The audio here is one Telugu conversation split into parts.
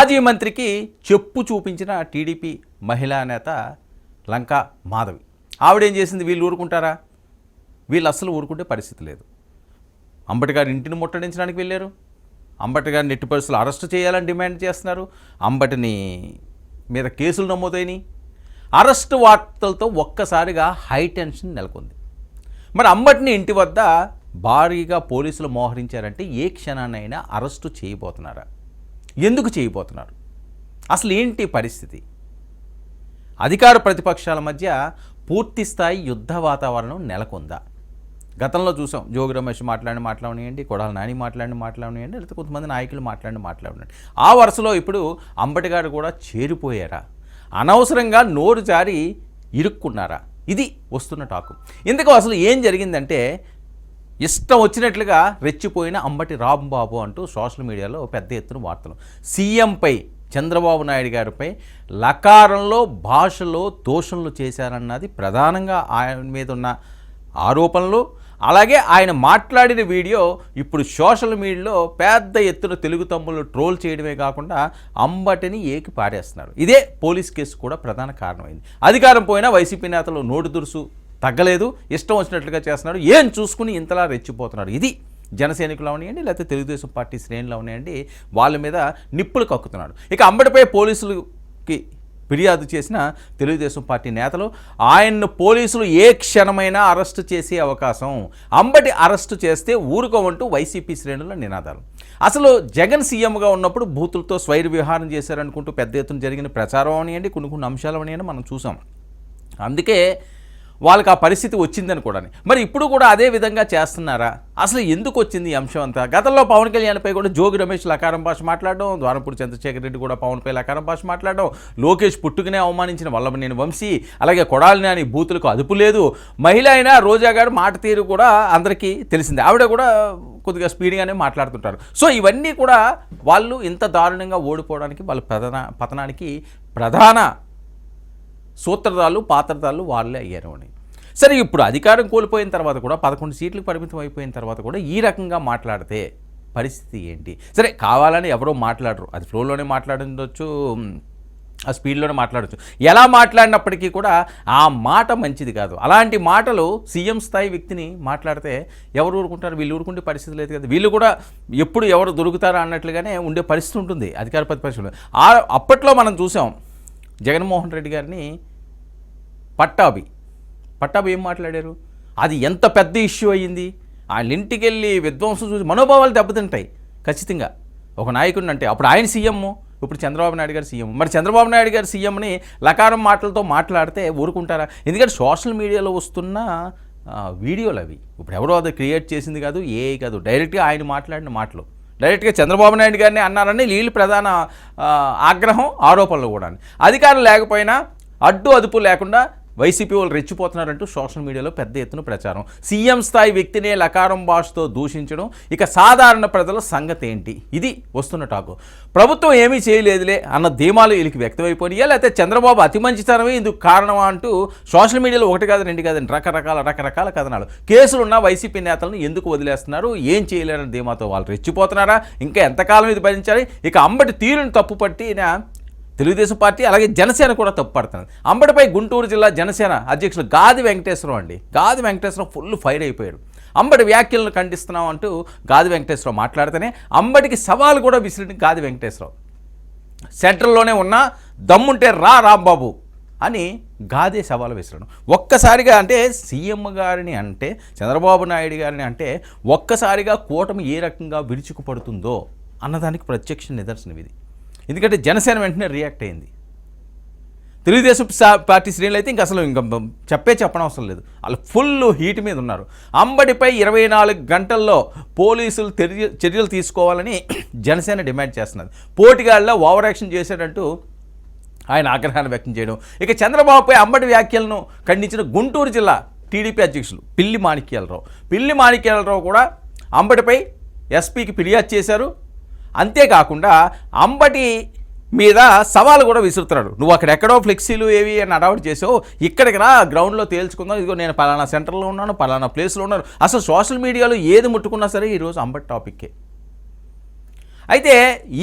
మాజీ మంత్రికి చెప్పు చూపించిన టీడీపీ మహిళా నేత లంకా మాధవి. ఆవిడేం చేసింది? వీళ్ళు ఊరుకుంటారా? వీళ్ళు అస్సలు ఊరుకుంటే పరిస్థితి లేదు. అంబటి ఇంటిని ముట్టడించడానికి వెళ్ళారు. అంబటి గారిని ఎట్టి పరిస్థితులు అరెస్ట్ చేయాలని డిమాండ్ చేస్తున్నారు. అంబటిని మీద కేసులు నమోదైనాయి. అరెస్ట్ వార్తలతో ఒక్కసారిగా హై టెన్షన్ నెలకొంది. మరి అంబటిని ఇంటి వద్ద భారీగా పోలీసులు మోహరించారంటే ఏ క్షణాన్నైనా అరెస్టు చేయబోతున్నారా? ఎందుకు చేయబోతున్నారు? అసలు ఏంటి పరిస్థితి? అధికార ప్రతిపక్షాల మధ్య పూర్తి స్థాయి యుద్ధ వాతావరణం నెలకొందా? గతంలో చూసాం, జోగి రమేష్ మాట్లాడినండి, కొడాలి నాని మాట్లాడినండి, లేకపోతే కొంతమంది నాయకులు మాట్లాడినండి. ఆ వరుసలో ఇప్పుడు అంబటి గారు కూడా చేరిపోయారా? అనవసరంగా నోరు జారి ఇరుక్కున్నారా? ఇది వస్తున్న టాకు. ఇందుకు అసలు ఏం జరిగిందంటే, ఇష్టం వచ్చినట్లుగా రెచ్చిపోయిన అంబటి రాంబాబు అంటూ సోషల్ మీడియాలో పెద్ద ఎత్తున వార్తలు. సీఎంపై, చంద్రబాబు నాయుడు గారిపై లకారంలో భాషలో దోషణలు చేశారన్నది ప్రధానంగా ఆయన మీద ఉన్న ఆరోపణలు. అలాగే ఆయన మాట్లాడిన వీడియో ఇప్పుడు సోషల్ మీడియాలో పెద్ద ఎత్తున తెలుగు తమ్ముళ్ళు ట్రోల్ చేయడమే కాకుండా అంబటిని ఏకి పారేస్తున్నారు. ఇదే పోలీస్ కేసు కూడా ప్రధాన కారణమైంది. అధికారం పోయినా వైసీపీ నేతలు నోటు దురుసు తగ్గలేదు, ఇష్టం వచ్చినట్లుగా చేస్తున్నాడు. ఏం చూసుకుని ఇంతలా రెచ్చిపోతున్నాడు? ఇది జనసైనికులు అవనియండి, లేకపోతే తెలుగుదేశం పార్టీ శ్రేణులు అవనియండి, వాళ్ళ మీద నిప్పులు కక్కుతున్నాడు. ఇక అంబటిపై పోలీసులకి ఫిర్యాదు చేసిన తెలుగుదేశం పార్టీ నేతలు, ఆయన్ను పోలీసులు ఏ క్షణమైనా అరెస్టు చేసే అవకాశం, అంబటి అరెస్టు చేస్తే ఊరుకోమంటూ వైసీపీ శ్రేణుల నినాదాలు. అసలు జగన్ సీఎంగా ఉన్నప్పుడు బూతులతో స్వైర విహారం చేశారనుకుంటూ పెద్ద ఎత్తున జరిగిన ప్రచారం అవనియండి, కొన్ని అంశాలు అవనియండి మనం చూసాం. అందుకే వాళ్ళకి ఆ పరిస్థితి వచ్చిందని కూడా. మరి ఇప్పుడు కూడా అదే విధంగా చేస్తున్నారా? అసలు ఎందుకు వచ్చింది ఈ అంశం అంతా? గతంలో పవన్ కళ్యాణ్పై కూడా జోగి రమేష్ లకారం భాష మాట్లాడడం, ద్వారంపూడి చంద్రశేఖర్ రెడ్డి కూడా పవన్పై లకారం భాష మాట్లాడడం, లోకేష్ పుట్టుకునే అవమానించిన వల్లభనేని వంశీ, అలాగే కొడాలి నాని బూతులకు అదుపు లేదు. మహిళ అయినా రోజా గారు మాట తీరు కూడా అందరికీ తెలిసిందే. ఆవిడ కూడా కొద్దిగా స్పీడ్గానే మాట్లాడుతుంటారు. సో ఇవన్నీ కూడా వాళ్ళు ఇంత దారుణంగా ఓడిపోవడానికి, వాళ్ళ పతనానికి ప్రధాన సూత్రధారులు, పాత్రధారులు వాళ్ళే అయ్యారు అని. సరే, ఇప్పుడు అధికారం కోల్పోయిన తర్వాత కూడా 11 సీట్లకు పరిమితం అయిపోయిన తర్వాత కూడా ఈ రకంగా మాట్లాడితే పరిస్థితి ఏంటి? సరే, కావాలని ఎవరో మాట్లాడరు, అది ఫ్లోలోనే మాట్లాడుండొచ్చు, ఆ స్పీడ్లోనే మాట్లాడచ్చు. ఎలా మాట్లాడినప్పటికీ కూడా ఆ మాట మంచిది కాదు. అలాంటి మాటలు సీఎం స్థాయి వ్యక్తిని మాట్లాడితే ఎవరు ఊరుకుంటారు? వీళ్ళు ఊరుకుంటే పరిస్థితి లేదు కదా. వీళ్ళు కూడా ఎప్పుడు ఎవరు దొరుకుతారా అన్నట్లుగానే ఉండే పరిస్థితి ఉంటుంది అధికార ప్రతిపక్షంలో. అప్పట్లో మనం చూసాం, జగన్మోహన్ రెడ్డి గారిని పట్టాభి ఏం మాట్లాడారు? అది ఎంత పెద్ద ఇష్యూ అయ్యింది. ఆయన ఇంటికి వెళ్ళి విధ్వంసం చూసి మనోభావాలు దెబ్బతింటాయి ఖచ్చితంగా ఒక నాయకుడిని. అంటే అప్పుడు ఆయన సీఎం, ఇప్పుడు చంద్రబాబు నాయుడు గారు సీఎం. మరి చంద్రబాబు నాయుడు గారు సీఎంని లకారం మాటలతో మాట్లాడితే ఊరుకుంటారా? ఎందుకంటే సోషల్ మీడియాలో వస్తున్న వీడియోలు అవి. ఇప్పుడు ఎవరో అది క్రియేట్ చేసింది కాదు, కాదు, డైరెక్ట్గా ఆయన మాట్లాడిన మాటలు. డైరెక్ట్గా చంద్రబాబు నాయుడు గారిని అన్నారని వీళ్ళు ప్రధాన ఆగ్రహం, ఆరోపణలు కూడా. అధికారం లేకపోయినా అడ్డు అదుపు లేకుండా వైసీపీ వాళ్ళు రెచ్చిపోతున్నారంటూ సోషల్ మీడియాలో పెద్ద ఎత్తున ప్రచారం. సీఎం స్థాయి వ్యక్తినే లకారం భాషతో దూషించడం, ఇక సాధారణ ప్రజల సంగతి ఏంటి? ఇది వస్తున్న టాకు. ప్రభుత్వం ఏమీ చేయలేదులే అన్న ధీమాలు వీళ్ళకి వ్యక్తమైపోయినాయా, లేకపోతే చంద్రబాబు అతి మంచితనమే ఇందుకు కారణమా అంటూ సోషల్ మీడియాలో ఒకటి కాదు, రెండు కాదండి, రకరకాల కథనాలు. కేసులున్న వైసీపీ నేతలను ఎందుకు వదిలేస్తున్నారు, ఏం చేయలేరన్న ధీమాతో వాళ్ళు రెచ్చిపోతున్నారా? ఇంకా ఎంతకాలం ఇది భరించాలి? ఇక అంబటి తీరుని తప్పుపట్టిన తెలుగుదేశం పార్టీ, అలాగే జనసేన కూడా తప్పుపడుతుంది. అంబటిపై గుంటూరు జిల్లా జనసేన అధ్యక్షులు గాది వెంకటేశ్వరరావు ఫుల్ ఫైర్ అయిపోయాడు. అంబటి వ్యాఖ్యలను ఖండిస్తున్నాం అంటూ గాది వెంకటేశ్వరరావు మాట్లాడితేనే అంబటికి సవాలు కూడా విసిరిన గాది వెంకటేశ్వరరావు. సెంట్రల్లోనే ఉన్న దమ్ముంటే రాంబాబు అని గాదే సవాలు విసరడం. ఒక్కసారిగా అంటే సీఎం గారిని అంటే, చంద్రబాబు నాయుడు గారిని అంటే ఒక్కసారిగా కూటమి ఏ రకంగా విరుచుకుపడుతుందో అన్నదానికి ప్రత్యక్ష నిదర్శనం ఇది. ఎందుకంటే జనసేన వెంటనే రియాక్ట్ అయింది. తెలుగుదేశం పార్టీ శ్రేణులు అయితే ఇంకా చెప్పనవసరం లేదు, వాళ్ళు ఫుల్ హీట్ మీద ఉన్నారు. అంబటిపై 24 గంటల్లో పోలీసులు చర్యలు తీసుకోవాలని జనసేన డిమాండ్ చేస్తున్నది. పోటీగాళ్ళలో ఓవర్ యాక్షన్ చేశాడంటూ ఆయన ఆగ్రహాన్ని వ్యక్తం చేయడం. ఇక చంద్రబాబుపై అంబటి వ్యాఖ్యలను ఖండించిన గుంటూరు జిల్లా టీడీపీ అధ్యక్షులు పిల్లి మాణిక్యాలరావు కూడా అంబటిపై ఎస్పీకి ఫిర్యాదు చేశారు. అంతేకాకుండా అంబటి మీద సవాలు కూడా విసురుతున్నాడు. నువ్వు అక్కడెక్కడో ఫ్లెక్సీలు ఏవి అని అడౌట్ చేసావు, ఇక్కడికి రా, గ్రౌండ్లో తేల్చుకుందాం, ఇదిగో నేను పలానా సెంటర్లో ఉన్నాను, పలానా ప్లేస్లో ఉన్నాను. అసలు సోషల్ మీడియాలో ఏది ముట్టుకున్నా సరే ఈరోజు అంబటి టాపిక్కే. అయితే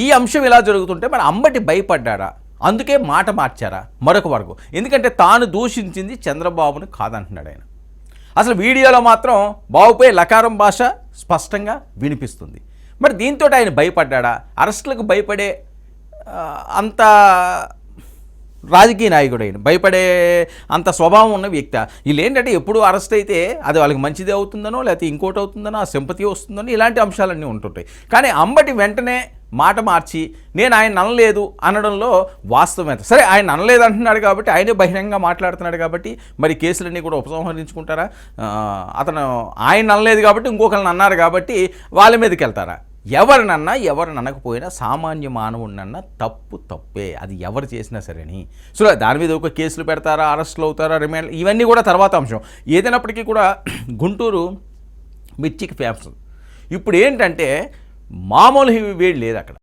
ఈ అంశం ఇలా జరుగుతుంటే మరి అంబటి భయపడ్డారా, అందుకే మాట మార్చారా మరొక వరకు? ఎందుకంటే తాను దూషించింది చంద్రబాబును కాదంటున్నాడు ఆయన. అసలు వీడియోలో మాత్రం బాబుపై లకారం భాష స్పష్టంగా వినిపిస్తుంది. మరి దీంతో ఆయన భయపడ్డాడా? అరెస్టులకు భయపడే అంత రాజకీయ నాయకుడు ఆయన, భయపడే అంత స్వభావం ఉన్న వ్యక్తి. వీళ్ళు ఏంటంటే ఎప్పుడు అరెస్ట్ అయితే అది వాళ్ళకి మంచిది అవుతుందనో లేకపోతే ఇంకోటి అవుతుందనో, ఆ సింపతి వస్తుందనో, ఇలాంటి అంశాలన్నీ ఉంటుంటాయి. కానీ అంబటి వెంటనే మాట మార్చి నేను ఆయన అనలేదు అనడంలో వాస్తవం ఎంత? సరే, ఆయన అనలేదు అంటున్నాడు కాబట్టి, ఆయనే బహిరంగంగా మాట్లాడుతున్నాడు కాబట్టి మరి కేసులన్నీ కూడా ఉపసంహరించుకుంటారా? అతను ఆయన అనలేదు కాబట్టి ఇంకొకరిని అన్నారు కాబట్టి వాళ్ళ మీదకి వెళ్తారా? ఎవరినన్నా ఎవరిని అనకపోయినా సామాన్య మానవుడినన్నా తప్పే, అది ఎవరు చేసినా సరేని. సో దాని మీద ఒక కేసులు పెడతారా, అరెస్టులు అవుతారా, రిమాండ్, ఇవన్నీ కూడా తర్వాత అంశం. ఏదైనప్పటికీ కూడా గుంటూరు మిర్చికి ఫేమస్. ఇప్పుడు ఏంటంటే మామూలు వేడి లేదు అక్కడ.